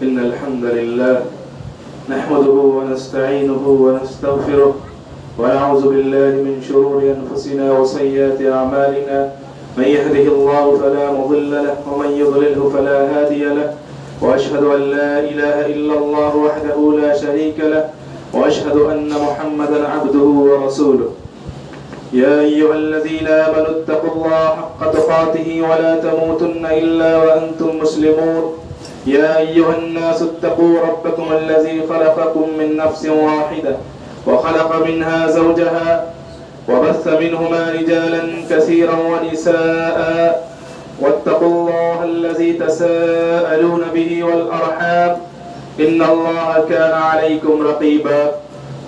إن الحمد لله نحمده ونستعينه ونستغفره ونعوذ بالله من شرور أنفسنا وسيئات أعمالنا من يهده الله فلا مضل له ومن يضلله فلا هادي له وأشهد أن لا إله إلا الله وحده لا شريك له وأشهد أن محمدا عبده ورسوله يا أيها الذين آمنوا اتقوا الله حق تقاته ولا تموتن إلا وأنتم مسلمون يا أيها الناس اتقوا ربكم الذي خلقكم من نفس واحدة وخلق منها زوجها وبث منهما رجالا كثيرا ونساء واتقوا الله الذي تساءلون به والأرحام إن الله كان عليكم رقيبا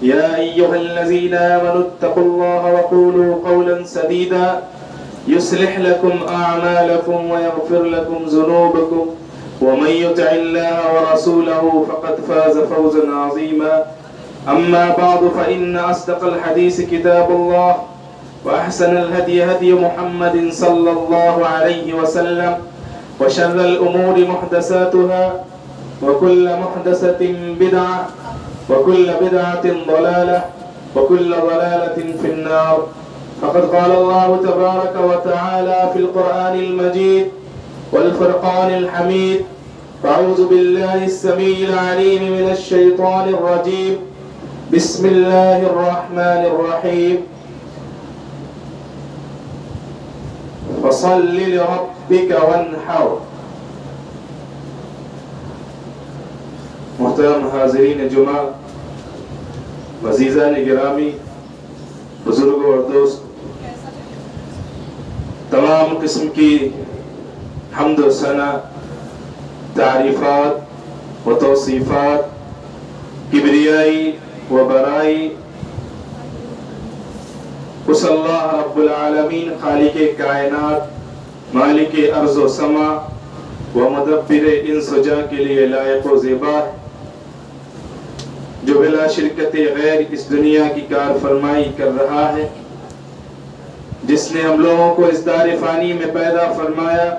يا أيها الذين آمنوا اتقوا الله وقولوا قولا سديدا يصلح لكم أعمالكم ويغفر لكم ذنوبكم ومن يطع الله ورسوله فقد فاز فوزا عظيما أما بعد فإن أصدق الحديث كتاب الله وأحسن الهدي هدي محمد صلى الله عليه وسلم وشر الأمور محدثاتها وكل محدثة بدعة وكل بدعة ضلالة وكل ضلالة في النار فقد قال الله تبارك وتعالى في القرآن المجيد والفرقان الحميد أعوذ بالله السميع العليم من الشيطان الرجيم بسم الله الرحمن الرحيم فصل لربك وانحر محترم حاضرین جمعہ عزیزان گرامی بزرگوں اور دوست تمام قسم کی حمد و ثنا تعریفات و توصیفات کبریائی و برائی اس اللہ رب العالمین خالق کائنات مالک ارض و سما و مدبر انس و جاں کے لیے لائق و زیبا ہے جو بلا شرکت غیر اس دنیا کی کار فرمائی کر رہا ہے جس نے ہم لوگوں کو اس دار فانی میں پیدا فرمایا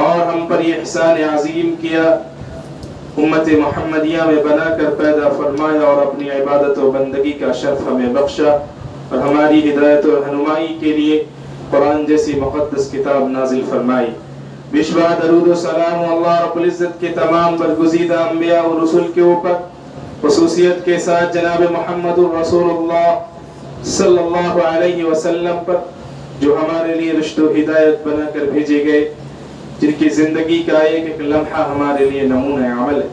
اور ہم پر یہ احسان عظیم کیا امت محمدیہ میں بنا کر پیدا فرمایا اور اپنی عبادت و بندگی کا شرف ہمیں بخشا اور ہماری ہدایت و رہنمائی کے لیے قرآن جیسی مقدس کتاب نازل فرمائی بشبہ درود و سلام اللہ رب العزت کے تمام برگزیدہ انبیاء و رسول کے اوپر خصوصیت کے ساتھ جناب محمد رسول اللہ صلی اللہ علیہ وسلم پر جو ہمارے لیے رشد و ہدایت بنا کر بھیجے گئے جن کی زندگی کا ایک ایک لمحہ ہمارے لیے نمونہ عمل ہے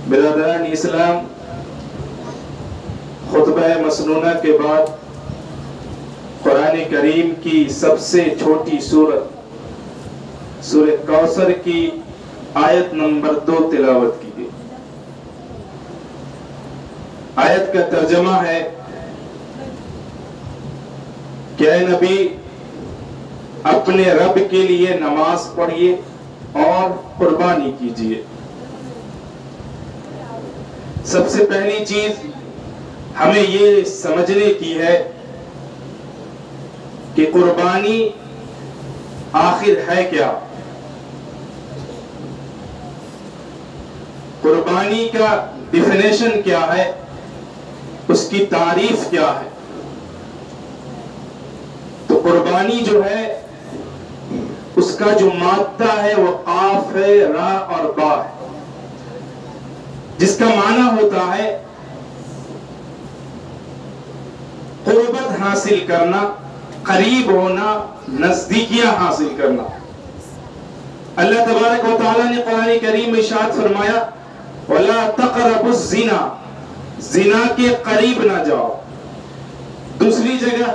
برادران اسلام خطبہ مسنونہ کے بعد قرآن کریم کی سب سے چھوٹی سورت سورہ کوثر کی آیت نمبر 2 تلاوت کی گئی آیت کا ترجمہ ہے کہ اے نبی اپنے رب کے لیے نماز پڑھیے اور قربانی کیجیے سب سے پہلی چیز ہمیں یہ سمجھنے کی ہے کہ قربانی آخر ہے کیا قربانی کا ڈیفینیشن کیا ہے اس کی تعریف کیا ہے تو قربانی جو ہے اس کا جو مادہ ہے وہ قاف ہے را اور با ہے جس کا معنی ہوتا ہے قربت حاصل کرنا قریب ہونا نزدیکیاں حاصل کرنا اللہ تبارک و تعالیٰ نے قرآن کریم میں ارشاد فرمایا وَلَا تَقْرَبُوا الزِّنَا زنا کے قریب نہ جاؤ دوسری جگہ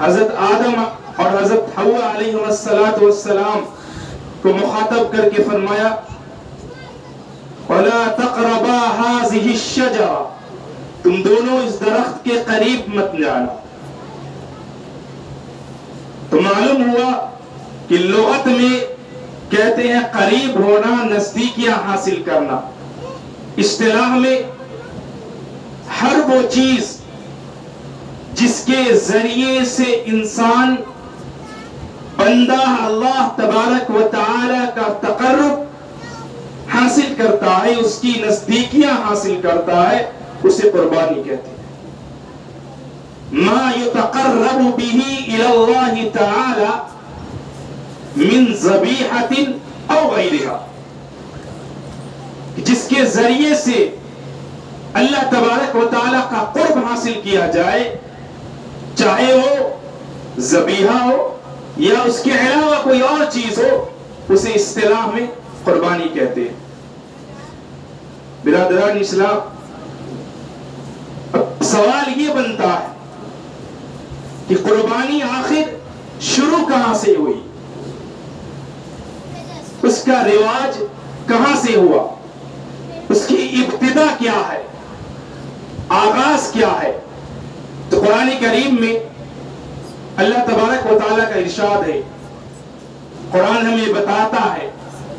حضرت آدم اور حضرت حوا علیہ السلام کو مخاطب کر کے فرمایا وَلَا تَقْرَبَا هَذِهِ الشَّجَرَةَ تم دونوں اس درخت کے قریب مت جانا تو معلوم ہوا کہ لغت میں کہتے ہیں قریب ہونا نزدیکیاں حاصل کرنا اصطلاح میں ہر وہ چیز جس کے ذریعے سے انسان بندہ اللہ تبارک و تعالی کا تقرب کرتا ہے، اس کی نزدیکیاں حاصل کرتا ہے، اسے قربانی کہتے ہیں۔ ما يتقرب به الى الله تعالى من ذبیحۃ او غیرها، جس کے ذریعے سے اللہ تبارک و تعالی کا قرب حاصل کیا جائے، چاہے وہ ذبیحہ ہو یا اس کے علاوہ کوئی اور چیز ہو، اسے اصطلاح میں قربانی کہتے ہیں۔ برادران اسلام، سوال یہ بنتا ہے کہ قربانی آخر شروع کہاں سے ہوئی، اس کا رواج کہاں سے ہوا، اس کی ابتدا کیا ہے، آغاز کیا ہے؟ تو قرآن کریم میں اللہ تبارک و تعالیٰ کا ارشاد ہے، قرآن ہمیں بتاتا ہے،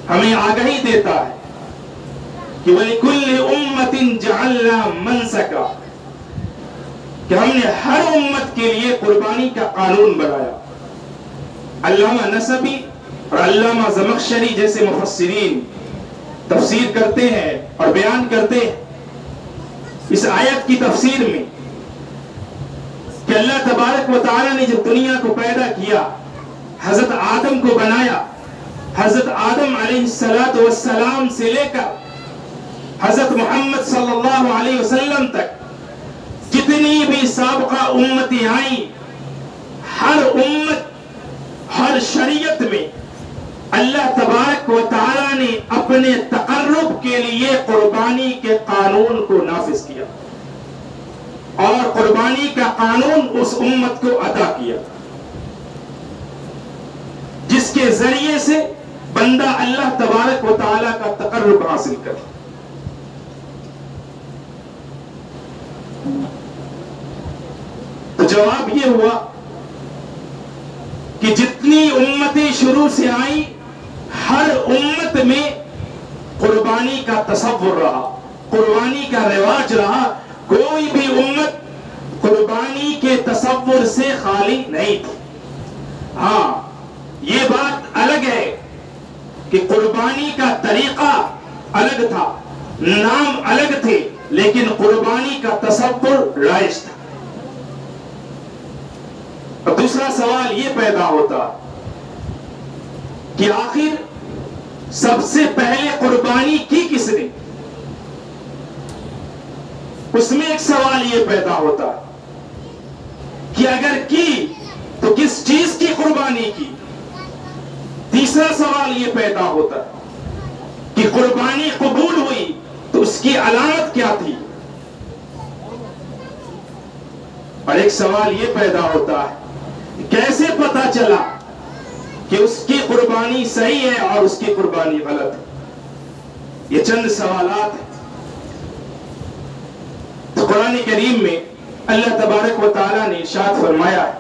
ہمیں آگاہی دیتا ہے کہ وَلِكُلِّ أُمَّةٍ جَعَلْنَا مَنْسَكًا، کہ ہم نے ہر امت کے لیے قربانی کا قانون بنایا۔ علامہ نسبی اور علامہ زمخشری جیسے مفسرین تفسیر کرتے ہیں اور بیان کرتے ہیں اس آیت کی تفسیر میں کہ اللہ تبارک و تعالی نے جب دنیا کو پیدا کیا، حضرت آدم کو بنایا، حضرت آدم علیہ السلام سے لے کر حضرت محمد صلی اللہ علیہ وسلم تک جتنی بھی سابقہ امتیں آئیں، ہر امت، ہر شریعت میں اللہ تبارک و تعالی نے اپنے تقرب کے لیے قربانی کے قانون کو نافذ کیا اور قربانی کا قانون اس امت کو عطا کیا، جس کے ذریعے سے بندہ اللہ تبارک و تعالی کا تقرب حاصل کرے۔ تو جواب یہ ہوا کہ جتنی امتیں شروع سے آئیں، ہر امت میں قربانی کا تصور رہا، قربانی کا رواج رہا، کوئی بھی امت قربانی کے تصور سے خالی نہیں تھی۔ ہاں، یہ بات الگ ہے کہ قربانی کا طریقہ الگ تھا، نام الگ تھے، لیکن قربانی کا تصور رائج تھا۔ اور دوسرا سوال یہ پیدا ہوتا کہ آخر سب سے پہلے قربانی کی کس نے؟ اس میں ایک سوال یہ پیدا ہوتا کہ اگر کی تو کس چیز کی قربانی کی؟ تیسرا سوال یہ پیدا ہوتا کہ قربانی قبول ہوئی تو اس کی علامت کیا تھی؟ اور ایک سوال یہ پیدا ہوتا ہے کیسے پتا چلا کہ اس کی قربانی صحیح ہے اور اس کی قربانی غلط ہے؟ یہ چند سوالات ہیں۔ تو قرآن کریم میں اللہ تبارک و تعالیٰ نے ارشاد فرمایا ہے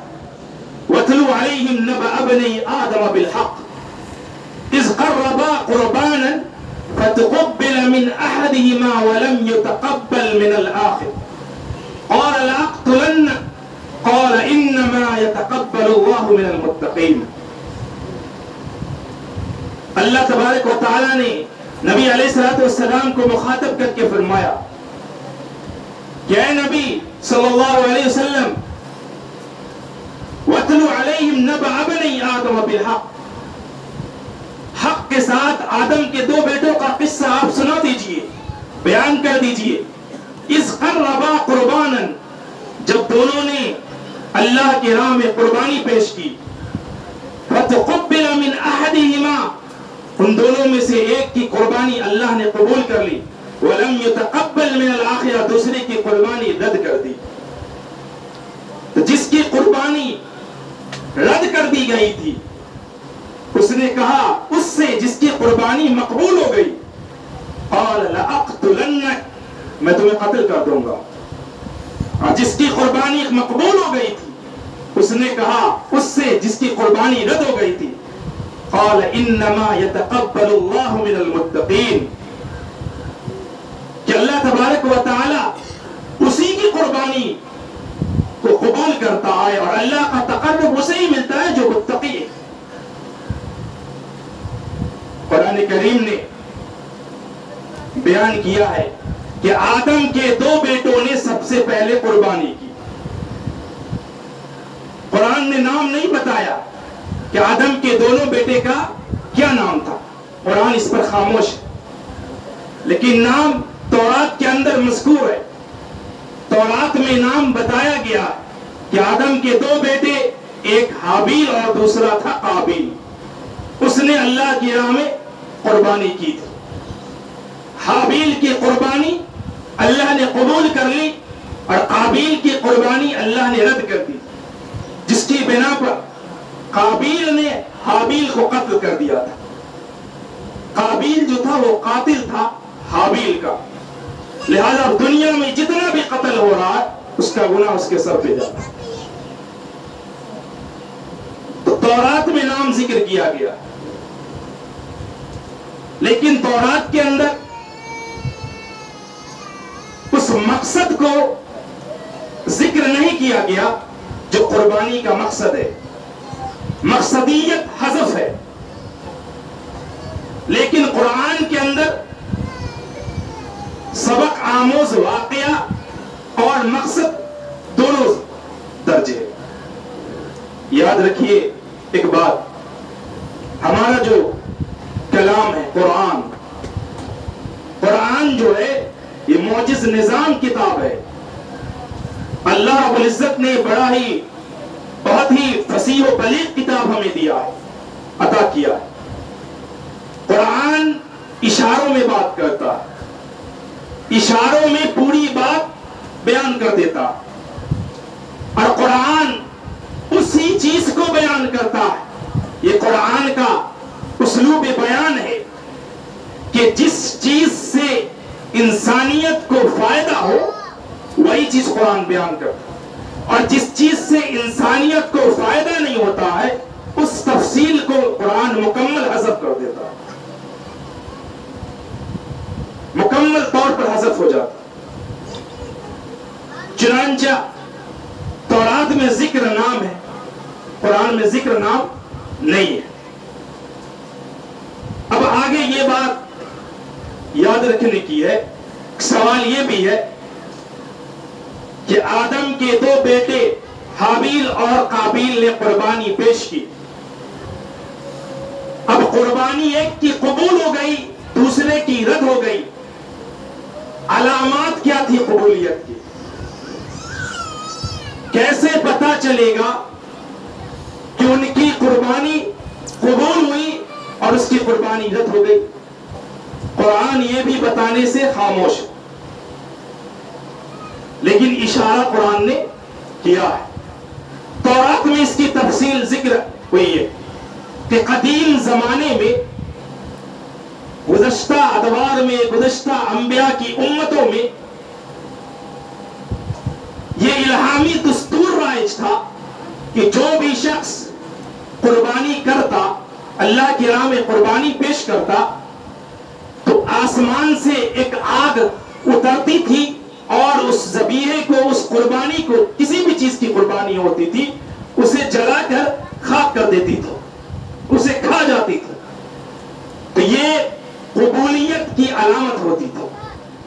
وَاتْلُ عَلَيْهِمْ نَبَأَ ابْنَيْ آدَمَ بِالْحَقِّ إِذْ قَرَّبَا قُرْبَانًا فَتُقُبِّلَ مِنْ أَحَدِهِمَا وَلَمْ يُتَقَبَّلْ مِنَ الْآخِرِ قَالَ لَأَقْتُلَنَّكَ قَالَ إِنَّمَا يَتَقَبَّلُ اللَّهُ مِنَ الْمُتَّقِينَ۔ اللہ تبارک و تعالیٰ نے نبی علیہ السلام کو مخاطب کر کے فرمایا کہ اے نبی صلی اللہ علیہ وسلم وَاتْلُ عَلَيْهِمْ نَبَأَ ابْنَيْ آدَمَ بِالْحَقِّ، حق کے ساتھ آدم کے دو بیٹوں کا قصہ آپ سنا دیجئے، بیان کر دیجئے۔ اِذْ قَرَّبَا قُرْبَانًا، جب دونوں نے اللہ کی راہ میں قربانی پیش کی، فَتُقُبِّلَ مِنْ أَحَدِهِمَا، ان دونوں میں سے ایک کی قربانی اللہ نے قبول کر لی، وَلَمْ يُتَقَبَّلْ مِنَ الْآخِرَةِ، دوسرے کی قربانی رد کر دی۔ تو جس کی قربانی رد کر دی گئی تھی اس نے کہا اس سے جس کی قربانی مقبول ہو گئی قَالَ لَأَقْتُلَنَّكَ، میں تمہیں قتل کر دوں گا۔ اور جس کی قربانی مقبول ہو گئی تھی اس نے کہا اس سے جس کی قربانی رد ہو گئی تھی قال انما يتقبل الله من المتقين، کہ اللہ تبارک و تعالی اسی کی قربانی کو قبول کرتا ہے اور اللہ کا تقرب اسے ہی ملتا ہے جو متقی ہے۔ قرآن کریم نے بیان کیا ہے کہ آدم کے 2 بیٹوں نے سب سے پہلے قربانی کی. قرآن نے نام نہیں بتایا کہ آدم کے دونوں بیٹے کا کیا نام تھا، قرآن اس پر خاموش ہے. لیکن نام تورات کے اندر مذکور ہے. تورات میں نام بتایا گیا کہ آدم کے 2 بیٹے، ایک حابیل اور دوسرا تھا قابیل. اس نے اللہ کی راہ میں قربانی کی تھی. حابیل کی قربانی اللہ نے قبول کر لی اور قابیل کی قربانی اللہ نے رد کر دی، جس کی بنا پر قابیل نے حابیل کو قتل کر دیا تھا. قابیل جو تھا وہ قاتل تھا حابیل کا، لہذا دنیا میں جتنا بھی قتل ہو رہا ہے اس کا گناہ اس کے سر پہ جاتا ہے. تو تورات میں نام ذکر کیا گیا، لیکن تورات کے اندر اس مقصد کو ذکر نہیں کیا گیا جو قربانی کا مقصد ہے. مقصدیت حذف ہے. لیکن قرآن کے اندر سبق آموز واقعہ اور مقصد دونوں درج ہے. یاد رکھیے ایک بات، ہمارا جو کلام ہے قرآن جو ہے یہ معجز نظام کتاب ہے. اللہ رب العزت نے بہت ہی فصیح و بلیغ کتاب ہمیں دیا ہے، عطا کیا ہے. قرآن اشاروں میں بات کرتا ہے، اشاروں میں پوری بات بیان کر دیتا، اور قرآن اسی چیز کو بیان کرتا ہے. یہ قرآن کا اسلوب بیان ہے کہ جس چیز سے انسانیت کو فائدہ ہو وہی چیز قرآن بیان کرتا ہے، اور جس چیز سے انسانیت کو فائدہ نہیں ہوتا ہے اس تفصیل کو قرآن مکمل حذف کر دیتا ہے، مکمل طور پر حذف ہو جاتا ہے. چنانچہ تورات میں ذکر نام ہے، قرآن میں ذکر نام نہیں ہے. اب آگے یہ بات یاد رکھنے کی ہے. سوال یہ بھی ہے کہ آدم کے 2 بیٹے حابیل اور قابیل نے قربانی پیش کی. اب قربانی ایک کی قبول ہو گئی، دوسرے کی رد ہو گئی. علامات کیا تھی قبولیت کی؟ کیسے پتا چلے گا کہ ان کی قربانی قبول ہوئی اور اس کی قربانی رد ہو گئی؟ قرآن یہ بھی بتانے سے خاموش ہے، لیکن اشارہ قرآن نے کیا ہے. تورات میں اس کی تفصیل ذکر ہوئی ہے کہ قدیم زمانے میں، گزشتہ ادوار میں، گزشتہ انبیاء کی امتوں میں یہ الہامی دستور رائج تھا کہ جو بھی شخص قربانی کرتا، اللہ کی راہ میں قربانی پیش کرتا، تو آسمان سے ایک آگ اترتی تھی اور اس ذبیحے کو، اس قربانی کو، کسی بھی چیز کی قربانی ہوتی تھی، اسے جلا کر خاک کر دیتی تھی، اسے کھا جاتی تھی. تو یہ قبولیت کی علامت ہوتی تھی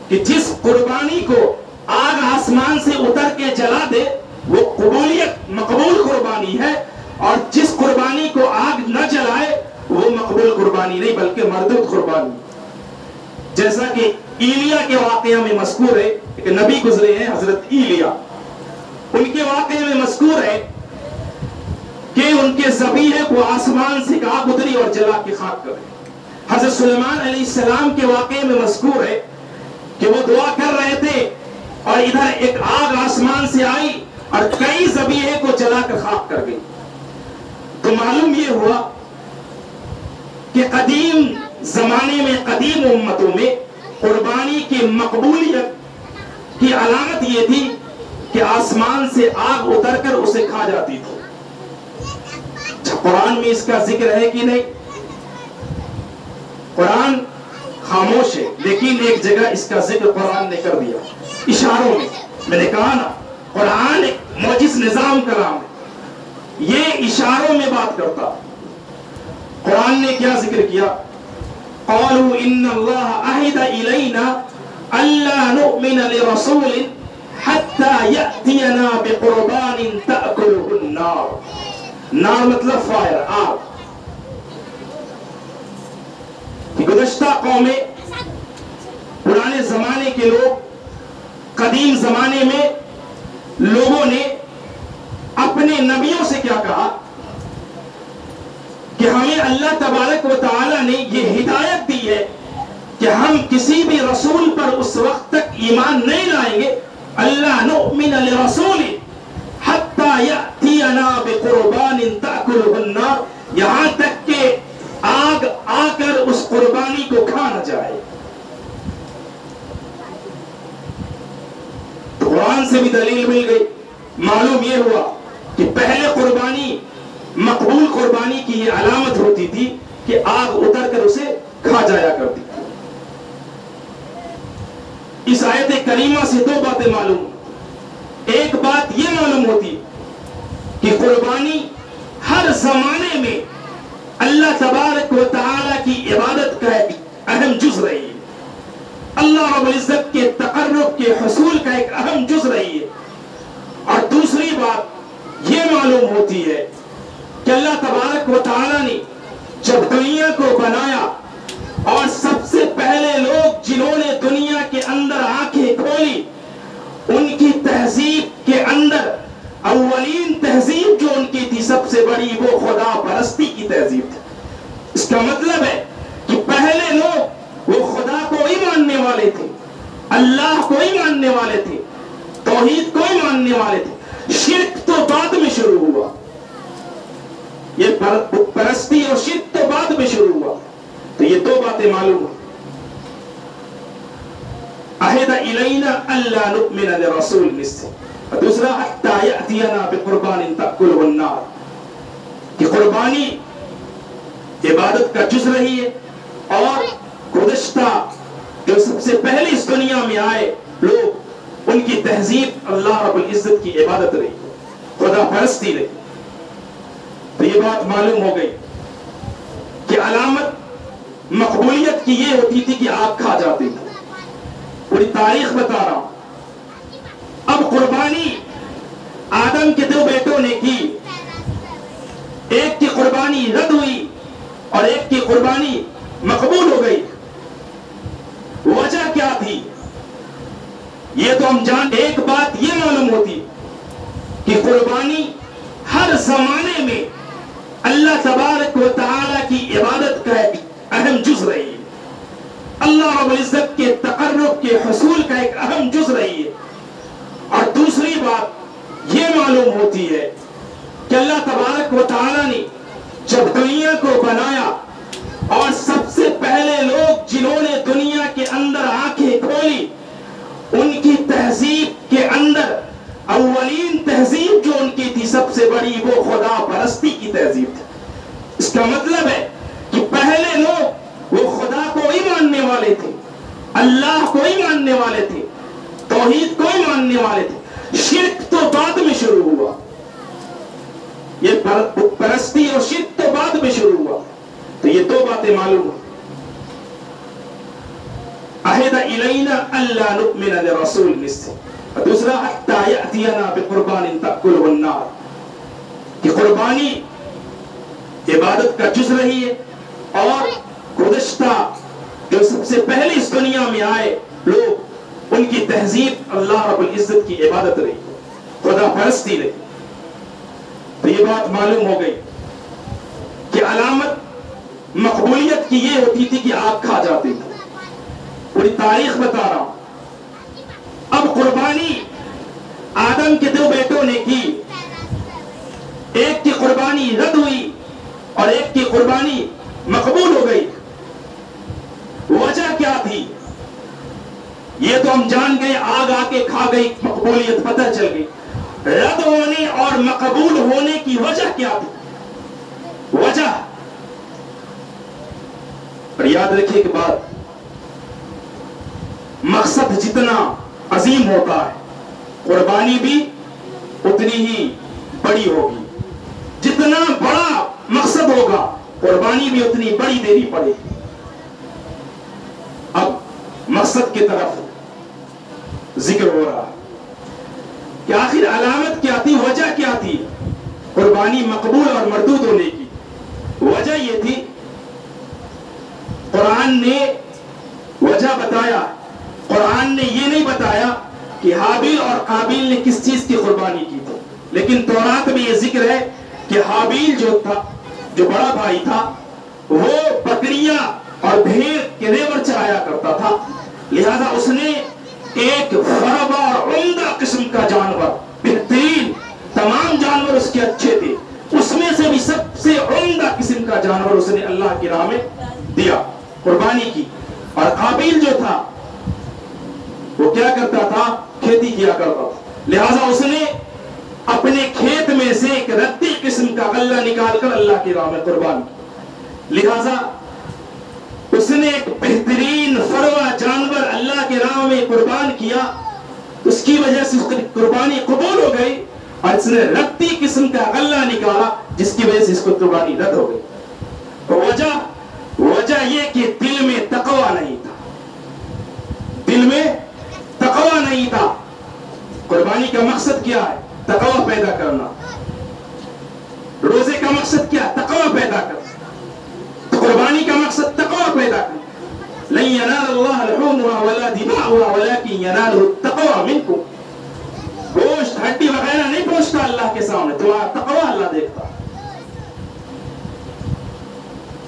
کہ جس قربانی کو آگ آسمان سے اتر کے جلا دے وہ قبولیت، مقبول قربانی ہے، اور جس قربانی کو آگ نہ جلائے وہ مقبول قربانی نہیں بلکہ مردود قربانی. جیسا کہ ایلیا کے واقعہ میں مذکور ہے، ایک نبی گزرے ہیں حضرت ایلیا، ان کے واقعے میں مذکور ہے کہ ان کے ذبیحے کو آسمان سے آگ اتری اور جلا کے خاک کر. حضرت سلیمان علیہ السلام کے واقعے میں مذکور ہے کہ وہ دعا کر رہے تھے اور ادھر ایک آگ آسمان سے آئی اور کئی ذبیحے کو جلا کر خاک کر گئی. تو معلوم یہ ہوا کہ قدیم زمانے میں، قدیم امتوں میں قربانی کی مقبولیت کی علامت یہ تھی کہ آسمان سے آگ اتر کر اسے کھا جاتی تھی. قرآن میں اس کا ذکر ہے کہ نہیں؟ قرآن خاموش ہے، لیکن ایک جگہ اس کا ذکر قرآن نے کر دیا، اشاروں میں. میں نے کہا نا، قرآن ایک معجز نظام کلام ہے، یہ اشاروں میں بات کرتا. قرآن نے کیا ذکر کیا؟ قالوا ان اللہ عہد الینا الا نؤمن لرسول حتى یأتینا بقربان تأکلہ النار۔ نار مطلب فائر، آگ۔ کہ گزشتہ قومیں، پرانے زمانے کے لوگ، قدیم زمانے میں لوگوں نے اپنے نبیوں سے کیا کہا کہ ہمیں اللہ تبارک و تعالی نے یہ ہدایت دی ہے کہ ہم کسی بھی رسول پر اس وقت تک ایمان نہیں لائیں گے، اللہ نؤمن لرسول حتی یأتینا بقربان تأکلہ النار، یہاں تک کہ آگ آ کر اس قربانی کو کھا نہ جائے۔ قرآن سے بھی دلیل مل گئی، معلوم یہ ہوا کہ پہلے قربانی، مقبول قربانی کی یہ علامت ہوتی تھی کہ آگ اتر کر اسے کھا جایا کرتی تھی۔ اس آیت کریمہ سے دو باتیں معلوم، ایک بات یہ معلوم ہوتی کہ قربانی ہر زمانے میں اللہ تبارک و تعالی کی عبادت کا ایک اہم جز رہی ہے، اللہ رب العزت کے تقرب کے حصول کا ایک اہم جز رہی ہے۔ اور دوسری بات یہ معلوم ہوتی ہے کہ اللہ تبارک و تعالی نے جب دنیا کو بنایا اور سب سے پہلے لوگ جنہوں نے دنیا کے اندر آنکھیں کھولی، ان کی تہذیب کے اندر اولین تہذیب جو ان کی تھی سب سے بڑی، وہ خدا پرستی کی تہذیب تھی۔ اس کا مطلب ہے کہ پہلے لوگ وہ خدا کو ہی ماننے والے تھے، اللہ کو ہی ماننے والے تھے، توحید کو ہی ماننے والے تھے۔ شرک تو بعد میں شروع ہوا، یہ پرستی اور شرک تو بعد میں شروع ہوا۔ تو یہ دو باتیں معلوم ہیں، عہد الینا الا نؤمن لرسول مثلہ، اور دوسرا حتی یأتینا بقربان تأکلہ النار، کہ قربانی عبادت کا جز رہی ہے، اور گزشتہ جو سب سے پہلے اس دنیا میں آئے لوگ، ان کی تہذیب اللہ رب العزت کی عبادت رہی، خدا پرستی رہی۔ تو یہ بات معلوم ہو گئی کہ علامت مقبولیت کی یہ ہوتی تھی کہ آگ کھا جاتی تھی۔ پوری تاریخ بتا رہا ہوں۔ اب قربانی آدم کے دو بیٹوں نے کی، ایک کی قربانی رد ہوئی اور ایک کی قربانی مقبول ہو گئی۔ وجہ کیا تھی یہ تو ہم جان، ایک بات یہ معلوم ہوتی کہ قربانی ہر زمانے میں اللہ تبارک و تعالی کی عبادت کا ایک اہم جز رہی ہے، اللہ رب العزت کے تقرب کے حصول کا ایک اہم جز رہی ہے۔ اور دوسری بات یہ معلوم ہوتی ہے کہ اللہ تبارک و تعالی نے جب دنیا کو بنایا اور سب سے پہلے لوگ جنہوں نے دنیا کے اندر آنکھیں کھولی، ان کی تہذیب کے اندر اولین تہذیب جو ان کی تھی سب سے بڑی، وہ خدا پرستی کی تہذیب تھی۔ اس کا مطلب ہے کہ پہلے لوگ وہ خدا کو ہی ماننے والے تھے، اللہ کو ہی ماننے والے تھے، توحید کو ہی ماننے والے تھے۔ شرک تو بعد میں شروع ہوا، یہ پرستی اور شرک تو بعد میں شروع ہوا۔ تو یہ دو باتیں معلوم ہیں، عہد الینا الا نؤمن لرسول مثلہ، اور دوسرا حتی یأتینا بقربان تأکلہ النار، کہ قربانی عبادت کا جز رہی ہے، اور گزشتہ جو سب سے پہلے اس دنیا میں آئے لوگ، ان کی تہذیب اللہ رب العزت کی عبادت رہی، خدا پرستی رہی۔ تو یہ بات معلوم ہو گئی کہ علامت مقبولیت کی یہ ہوتی تھی کہ آگ کھا جاتی تھی۔ پوری تاریخ بتا رہا ہوں۔ اب قربانی آدم کے دو بیٹوں نے کی، ایک کی قربانی رد ہوئی اور ایک کی قربانی مقبول ہو گئی۔ وجہ کیا تھی یہ تو ہم جان گئے، آگ آ کے کھا گئی، مقبولیت پتہ چل گئی۔ رد ہونے اور مقبول ہونے کی وجہ کیا تھی؟ وجہ، اور یاد رکھیے کہ بات، مقصد جتنا عظیم ہوتا ہے قربانی بھی اتنی ہی بڑی ہوگی، جتنا بڑا مقصد ہوگا قربانی بھی اتنی بڑی دینی پڑے گی۔ مقصد کی طرف ذکر ہو رہا کہ آخر علامت کیا تھی، وجہ کیا تھی قربانی مقبول اور مردود ہونے کی؟ وجہ یہ تھی، قرآن نے وجہ بتایا، قرآن نے یہ نہیں بتایا کہ حابیل اور قابیل نے کس چیز کی قربانی کی تھی، لیکن تورات میں یہ ذکر ہے کہ حابیل جو تھا، جو بڑا بھائی تھا، وہ بکریاں اور بھیڑ کے ریوڑ چرایا کرتا تھا، لہذا اس نے ایک فربا اور عمدہ قسم کا جانور، بہترین، تمام جانور اس کے اچھے تھے، اس میں سے بھی سب سے عمدہ قسم کا جانور اس نے اللہ کی راہ میں دیا، قربانی کی۔ اور قابیل جو تھا وہ کیا کرتا تھا؟ کھیتی کیا کرتا تھا، لہذا اس نے اپنے کھیت میں سے ایک رتی قسم کا غلہ نکال کر اللہ کی راہ میں قربان کی، لہذا اس نے ایک بہترین فروا جانور اللہ کے راہ میں قربان کیا، اس کی وجہ سے اس کی قربانی قبول ہو گئی، اور اس نے رتی قسم کا غلہ نکالا جس کی وجہ سے اس کو قربانی رد ہو گئی۔ وجہ یہ کہ دل میں تقوی نہیں تھا، دل میں تقوی نہیں تھا۔ قربانی کا مقصد کیا ہے؟ تقوی پیدا کرنا۔ روزے کا مقصد کیا؟ تقوی پیدا کرنا۔ قربانی کا مقصد تقوی پیدا کرنا۔ لن ينال الله لحومها ولا دماؤها ولكن يناله التقوى منكم۔ گوشت ہڈی وغیرہ نہیں پہنچتا اللہ کے سامنے، تمہارا تقوی اللہ دیکھتا،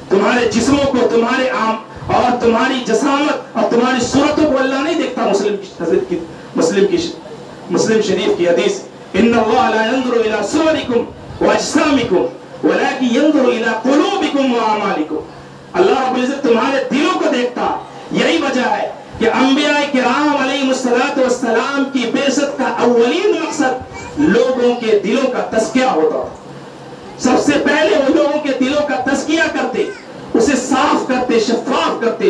تمہارے جسموں کو، تمہارے اور تمہاری جسامت اور تمہاری صورتوں کو اللہ نہیں دیکھتا۔ مسلم شریف کی حدیث، ان اللہ لا ينظر الى صورکم واجسامکم ولكن ينظر الى قلوبکم واعمالکم۔ اللہ رب العزت تمہارے دلوں کو دیکھتا۔ یہی وجہ ہے کہ انبیاء کرام علیہ السلام کی بعثت کا اولین مقصد لوگوں کے دلوں کا تزکیہ ہوتا تھا۔ سب سے پہلے وہ لوگوں کے دلوں کا تزکیہ کرتے، اسے صاف کرتے، شفاف کرتے،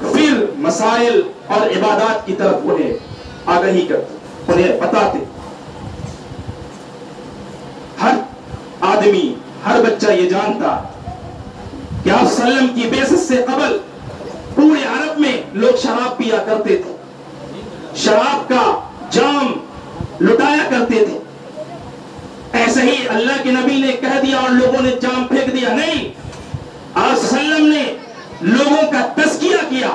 پھر مسائل اور عبادات کی طرف انہیں آگاہی کرتے، انہیں بتاتے۔ ہر آدمی، ہر بچہ یہ جانتا کہ آپ صلی اللہ علیہ وسلم کی بعثت سے قبل پورے عرب میں لوگ شراب پیا کرتے تھے، شراب کا جام لٹایا کرتے تھے۔ ایسے ہی اللہ کے نبی نے کہہ دیا اور لوگوں نے جام پھینک دیا؟ نہیں، آپ صلی اللہ علیہ وسلم نے لوگوں کا تزکیہ کیا۔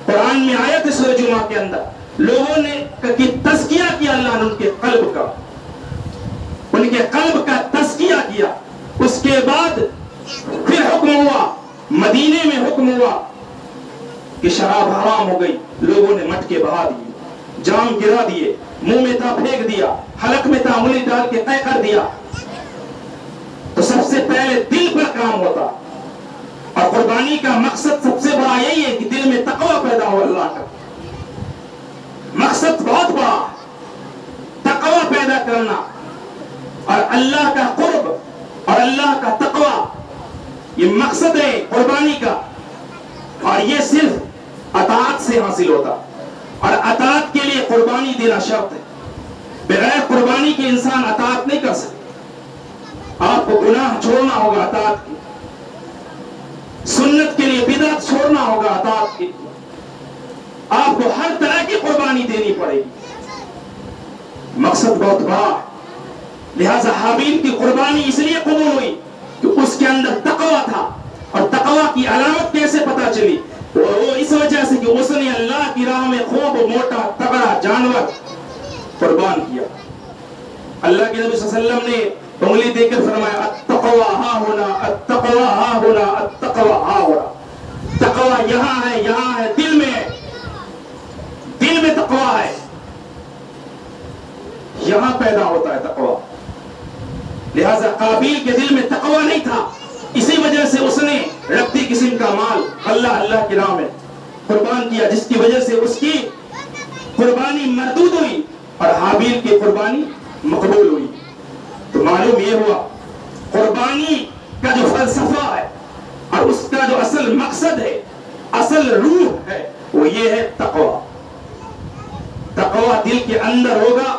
قرآن میں آیت ہے سورہ جمعہ کے اندر، لوگوں نے تزکیہ کیا، اللہ نے ان کے قلب کا تزکیہ کیا۔ اس کے بعد پھر حکم ہوا، مدینے میں حکم ہوا کہ شراب حرام ہو گئی، لوگوں نے مٹکے بہا دیے، جام گرا دیے، منہ میں تھا پھینک دیا، حلق میں تھا انگلی ڈال کے طے کر دیا۔ تو سب سے پہلے دل پر کام ہوتا، اور قربانی کا مقصد سب سے بڑا یہی ہے کہ دل میں تقوی پیدا ہو۔ اللہ کا مقصد بہت بڑا، تقوی پیدا کرنا، اور اللہ کا قرب اور اللہ کا تقوی، یہ مقصد ہے قربانی کا، اور یہ صرف اطاعت سے حاصل ہوتا، اور اطاعت کے لیے قربانی دینا شرط ہے۔ بغیر قربانی کے انسان اطاعت نہیں کر سکتا۔ آپ کو گناہ چھوڑنا ہوگا اطاعت کی، سنت کے لیے بدعت چھوڑنا ہوگا اطاعت کی، آپ کو ہر طرح کی قربانی دینی پڑے گی۔ مقصد بہت بڑا، لہذا حابیل کی قربانی اس لیے قبول ہوئی کہ اس کے اندر تقوی تھا، اور تقوی کی علامت کیسے پتا چلی؟ وہ اس وجہ سے کہ اس نے اللہ کی راہ میں خوب موٹا تگڑا جانور قربان کیا۔ اللہ کے نبی صلی اللہ علیہ وسلم نے انگلی دے کر فرمایا، التقوی ہا ہونا، التقوی ہا ہونا، التقوی ہا ہونا۔ تقوی یہاں ہے، یہاں ہے، دل میں ہے، دل میں تقوی ہے، یہاں پیدا ہوتا ہے تقوی۔ لہذا قابیل کے دل میں تقوی نہیں تھا، اسی وجہ سے اس نے رتی قسم کا مال اللہ کی راہ میں قربان کیا، جس کی وجہ سے اس کی قربانی مردود ہوئی اور حابیل کی قربانی مقبول ہوئی۔ تو معلوم یہ ہوا قربانی کا جو فلسفہ ہے اور اس کا جو اصل مقصد ہے، اصل روح ہے، وہ یہ ہے تقوی۔ تقوی دل کے اندر ہوگا،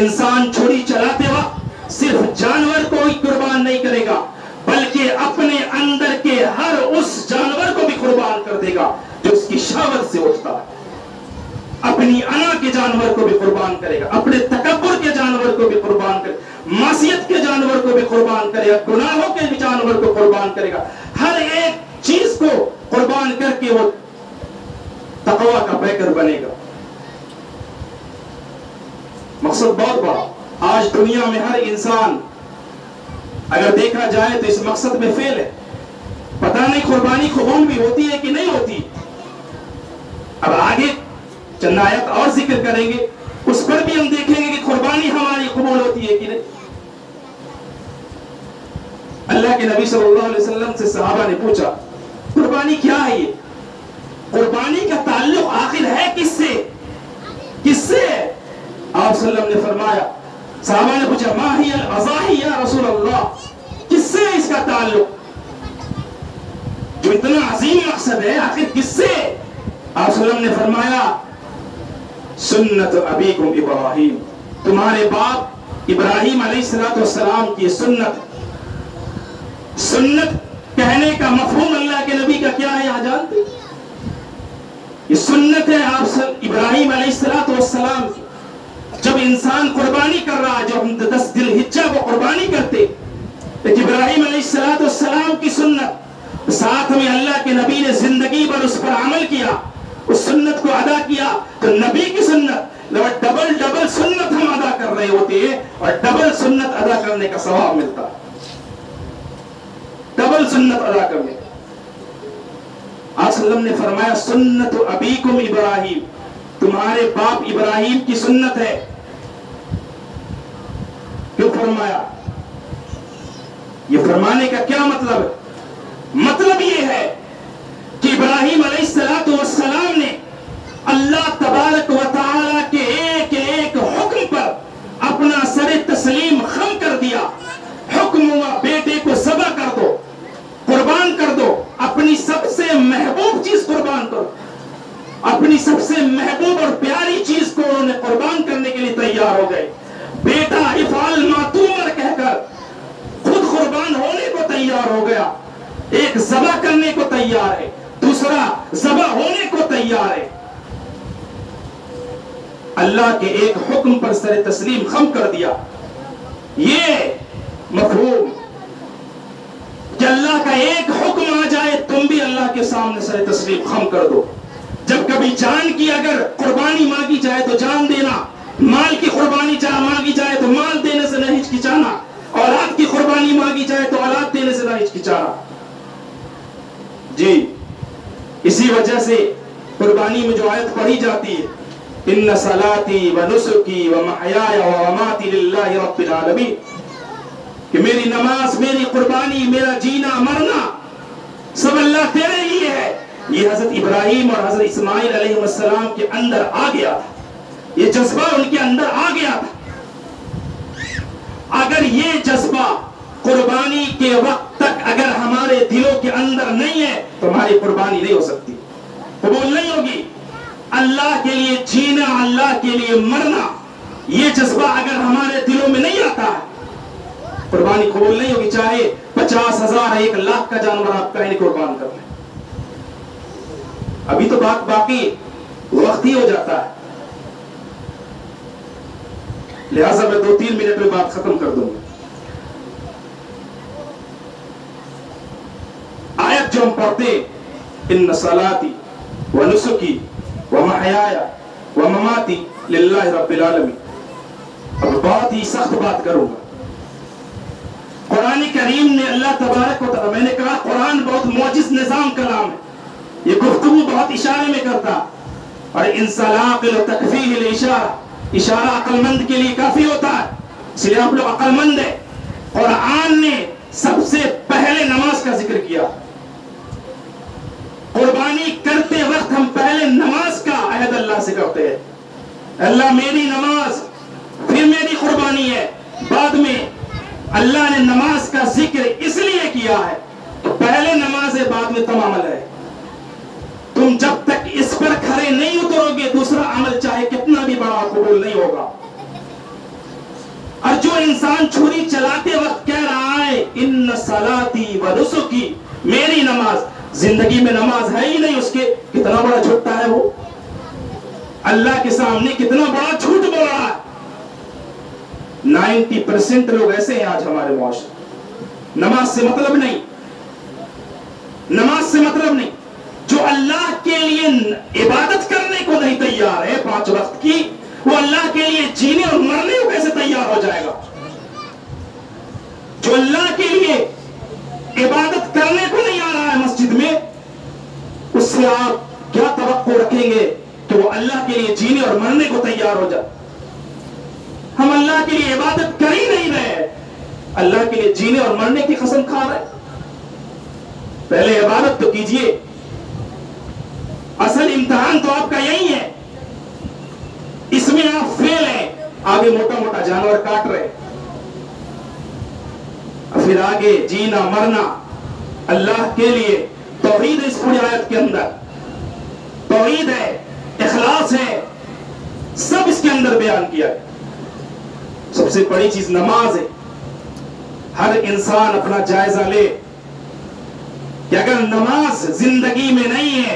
انسان چھری چلاتے وقت صرف جانور کو ہی قربان نہیں کرے گا، بلکہ اپنے اندر کے ہر اس جانور کو بھی قربان کر دے گا جو اس کی شہوت سے اٹھتا ہے۔ اپنی انا کے جانور کو بھی قربان کرے گا، اپنے تکبر کے جانور کو بھی قربان کرے گا، معصیت کے جانور کو بھی قربان کرے گا، گناہوں کے بھی جانور کو قربان کرے گا، ہر ایک چیز کو قربان کر کے وہ تقوی کا پیکر بنے گا۔ مقصد بہت بڑا۔ آج دنیا میں ہر انسان اگر دیکھا جائے تو اس مقصد میں فیل ہے۔ پتہ نہیں قربانی قبول بھی ہوتی ہے کہ نہیں ہوتی۔ اب آگے چند آیت اور ذکر کریں گے، اس پر بھی ہم دیکھیں گے کہ قربانی ہماری قبول ہوتی ہے کہ نہیں۔ اللہ کے نبی صلی اللہ علیہ وسلم سے صحابہ نے پوچھا قربانی کیا ہے؟ یہ قربانی کا تعلق آخر ہے کس سے؟ کس سے؟ آپ صلی اللہ علیہ وسلم نے فرمایا، صحابہ نے پوچھا ما ہی الاضاحی یا رسول اللہ، کس سے اس کا تعلق؟ جو اتنا عظیم مقصد ہے آخر کس سے؟ آپ صلی اللہ علیہ وسلم نے فرمایا سنت ابیکم ابراہیم، تمہارے باپ ابراہیم علیہ السلام کی سنت۔ سنت کہنے کا مفہوم اللہ کے نبی کا کیا ہے یہاں جانتے؟ یہ سنت ہے آپ ابراہیم علیہ السلام کی۔ جب انسان قربانی کر رہا ہے، جب ہم 10 ذی الحجہ کو قربانی کرتے، لیکن ابراہیم علیہ السلام کی سنت، ساتھ میں اللہ کے نبی نے زندگی بھر اس پر عمل کیا، اس سنت کو ادا کیا، تو نبی کی سنت ڈبل سنت ہم ادا کر رہے ہوتے ہیں، اور ڈبل سنت ادا کرنے کا ثواب ملتا، ڈبل سنت ادا کرنے کا۔ آپ صلی اللہ علیہ وسلم نے فرمایا سنت ابیکم ابراہیم، تمہارے باپ ابراہیم کی سنت ہے۔ کیوں فرمایا؟ یہ فرمانے کا کیا مطلب ہے؟ مطلب یہ ہے کہ ابراہیم علیہ السلام نے اللہ تبارک و تعالی کے ایک ایک حکم پر اپنا سر تسلیم خم کر دیا۔ حکم ہوا بیٹے کو ذبح کر دو، قربان کر دو، اپنی سب سے محبوب چیز قربان کرو، اپنی سب سے محبوب اور پیاری چیز کو انہوں نے قربان کرنے کے لیے تیار ہو گئے۔ بیٹا افعل ما تؤمر کہہ کر خود قربان ہونے کو تیار ہو گیا، ایک ذبح کرنے کو تیار ہے، دوسرا ذبح ہونے کو تیار ہے۔ اللہ کے ایک حکم پر سر تسلیم خم کر دیا۔ یہ مفہوم کہ اللہ کا ایک حکم آ جائے تم بھی اللہ کے سامنے سر تسلیم خم کر دو۔ جب کبھی جان کی اگر قربانی مانگی جائے تو جان دینا، مال کی قربانی مانگی جائے تو مال دینے سے نہ ہچکچانا، اولاد کی قربانی مانگی جائے تو اولاد دینے سے نہ ہچکچانا۔ جی اسی وجہ سے قربانی میں جو آیت پڑھی جاتی ہے ان صلاتی و نسکی و محیای و مماتی للہ رب العالمین، کہ میری نماز، میری قربانی، میرا جینا مرنا سب اللہ تیرے لیے ہے۔ یہ حضرت ابراہیم اور حضرت اسماعیل علیہ السلام کے اندر آ گیا تھا، یہ جذبہ ان کے اندر آ گیا تھا۔ اگر یہ جذبہ قربانی کے وقت تک اگر ہمارے دلوں کے اندر نہیں ہے تو ہماری قربانی نہیں ہو سکتی، قبول نہیں ہوگی۔ اللہ کے لیے جینا، اللہ کے لیے مرنا، یہ جذبہ اگر ہمارے دلوں میں نہیں آتا ہے قربانی قبول نہیں ہوگی، چاہے 50,000 1 لاکھ کا جانور آپ کہیں قربان کر لیں۔ ابھی تو بات باقی وقت ہی ہو جاتا ہے، لہذا میں 2-3 منٹ میں بات ختم کر دوں گا۔ آیت جو ہم پڑھتے ان صلاتی و نسکی و محیای و مماتی للہ رب العالمین، اب بہت ہی سخت بات کروں گا۔ قرآن کریم نے اللہ تبارک و تعالی، میں نے کہا قرآن بہت معجز نظام کلام ہے، یہ گفتگو بہت اشارے میں کرتا، اور انسلاقل و تکفیہ الاشارہ، اشارہ عقل مند کے لیے کافی ہوتا ہے، اس لیے آپ لوگ عقل مند ہیں۔ قرآن نے سب سے پہلے نماز کا ذکر کیا۔ قربانی کرتے وقت ہم پہلے نماز کا عہد اللہ سے کرتے ہیں، اللہ میری نماز پھر میری قربانی ہے۔ بعد میں اللہ نے نماز کا ذکر اس لیے کیا ہے کہ پہلے نماز ہے بعد میں تمام عمل ہے۔ تم جب تک اس پر کھڑے نہیں اترو گے دوسرا عمل چاہے کتنا بھی بڑا قبول نہیں ہوگا۔ اور جو انسان چھری چلاتے وقت کہہ رہا ہے ان صلاتی و نسکی، میری نماز، زندگی میں نماز ہے ہی نہیں اس کے، کتنا بڑا جھوٹا ہے وہ۔ اللہ کے سامنے کتنا بڑا جھوٹ بول رہا ہے. 90% لوگ ایسے ہیں آج ہمارے معاشرے. نماز سے مطلب نہیں، نماز سے مطلب نہیں. جو اللہ کے لیے عبادت کرنے کو نہیں تیار ہے 5 وقت کی، وہ اللہ کے لیے جینے اور مرنے کو کیسے تیار ہو جائے گا؟ جو اللہ کے لیے عبادت کرنے کو نہیں آ رہا ہے مسجد میں، اس سے آپ کیا توقع رکھیں گے کہ وہ اللہ کے لیے جینے اور مرنے کو تیار ہو جائے؟ ہم اللہ کے لیے عبادت کر ہی نہیں رہے، اللہ کے لیے جینے اور مرنے کی قسم کھا رہے. پہلے عبادت تو کیجئے. اصل امتحان تو آپ کا یہی ہے. اس میں آپ فیل ہیں، آگے موٹا موٹا جانور کاٹ رہے، پھر آگے جینا مرنا اللہ کے لیے. توحید ہے اس پوری آیت کے اندر، توحید ہے، اخلاص ہے، سب اس کے اندر بیان کیا ہے. سب سے بڑی چیز نماز ہے. ہر انسان اپنا جائزہ لے کہ اگر نماز زندگی میں نہیں ہے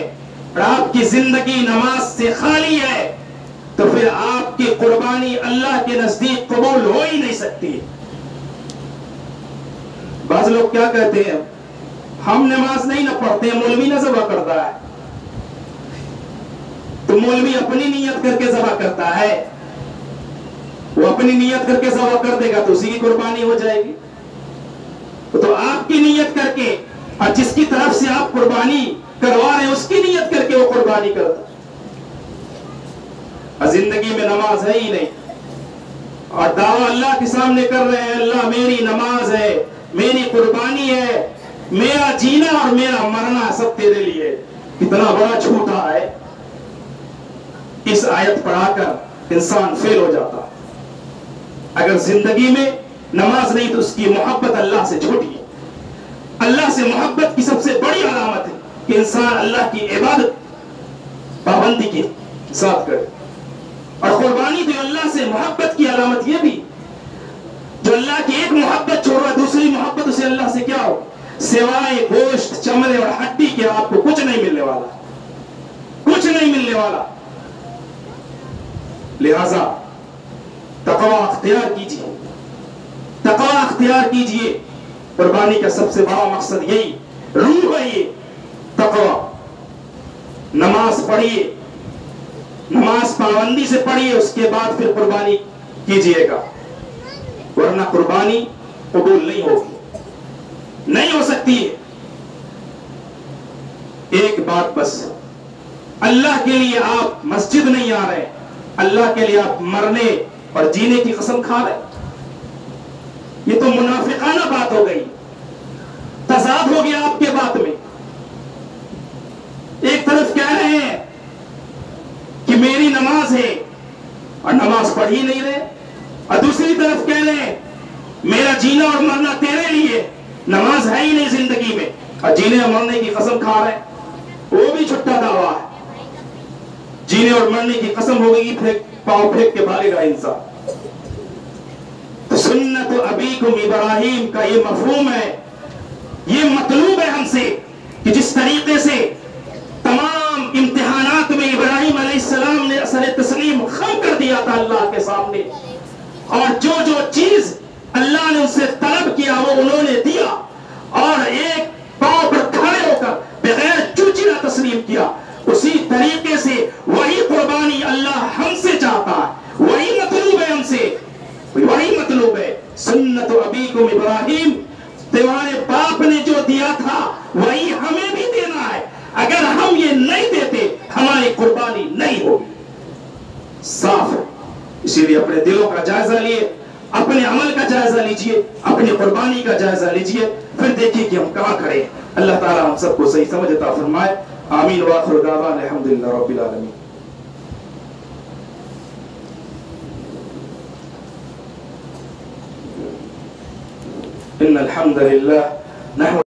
اور آپ کی زندگی نماز سے خالی ہے تو پھر آپ کی قربانی اللہ کے نزدیک قبول ہو ہی نہیں سکتی. بعض لوگ کیا کہتے ہیں، ہم نماز نہیں نہ پڑھتے ہیں، مولوی نہ ذبح کرتا ہے. تو مولوی اپنی نیت کر کے ذبح کرتا ہے، وہ اپنی نیت کر کے ذبح کر دے گا تو اسی کی قربانی ہو جائے گی. تو آپ کی نیت کر کے اور جس کی طرف سے آپ قربانی کروا رہے ہیں اس کی نیت کر کے وہ قربانی کرتا. اور زندگی میں نماز ہے ہی نہیں اور دعویٰ اللہ کے سامنے کر رہے ہیں، اللہ میری نماز ہے، میری قربانی ہے، میرا جینا اور میرا مرنا سب تیرے لیے. کتنا بڑا جھوٹا ہے. اس آیت پڑھا کر انسان فیل ہو جاتا. اگر زندگی میں نماز نہیں تو اس کی محبت اللہ سے جھوٹی ہے. اللہ سے محبت کی سب سے بڑی علامت ہے کہ انسان اللہ کی عبادت پابندی کے ساتھ کرے. اور قربانی تو اللہ سے محبت کی علامت یہ بھی، جو اللہ کی ایک محبت چھوڑ رہا ہے دوسری محبت اسے اللہ سے کیا ہو، سوائے گوشت چمڑے اور ہڈی کے آپ کو کچھ نہیں ملنے والا، کچھ نہیں ملنے والا. لہذا تقوی اختیار کیجیے، تقوی اختیار کیجیے. قربانی کا سب سے بڑا مقصد یہی روح ہے، یہ تقوی. نماز پڑھیے، نماز پابندی سے پڑھیے، اس کے بعد پھر قربانی کیجیے گا، ورنہ قربانی قبول نہیں ہوگی، نہیں ہو سکتی ہے. ایک بات بس، اللہ کے لیے آپ مسجد نہیں آ رہے، اللہ کے لیے آپ مرنے اور جینے کی قسم کھا رہے. یہ تو منافقانہ بات ہو گئی، تضاد ہو گیا آپ کے بات میں. ایک طرف کہہ رہے ہیں کہ میری نماز ہے اور نماز پڑھ ہی نہیں رہے، اور دوسری طرف کہہ رہے ہیں میرا جینا اور مرنا تیرے لیے، نماز ہے ہی نہیں زندگی میں اور جینے اور مرنے کی قسم کھا رہے ہیں. وہ بھی چھٹا دعویٰ ہے. جینے اور مرنے کی قسم ہو گئی، پاؤں پھینک کے بھاگے گا انسان. تو سنت ابیکم ابراہیم کا یہ مفہوم ہے، یہ مطلوب ہے ہم سے کہ جس طریقے سے تمام امتحانات میں ابراہیم علیہ السلام نے اثر تسلیم خم کر دیا تھا اللہ کے سامنے، اور جو جو چیز اللہ نے ان سے طلب کیا وہ انہوں نے دیا، اور ایک پاؤں پر کھڑے ہو کر بغیر چوچلا تسلیم کیا. اسی طریقے سے وہی قربانی اللہ ہم سے چاہتا ہے، وہی مطلوب ہے ہم سے، وہی مطلوب ہے. سنت ابیکم ابراہیم، تمہارے باپ نے جو دیا تھا وہی ہمیں بھی دینا ہے. اگر ہم یہ نہیں دیتے ہماری قربانی نہیں ہوگی. صاف ہے. اسی لیے اپنے دلوں کا جائزہ لیے، اپنے عمل کا جائزہ لیجئے، اپنی قربانی کا جائزہ لیجئے، پھر دیکھیے کہ ہم کہاں کھڑے ہیں. اللہ تعالی ہم سب کو صحیح سمجھ عطا فرمائے. آمین وآخر دعوانا الحمدللہ رب العالمین. ان الحمد للہ نحمد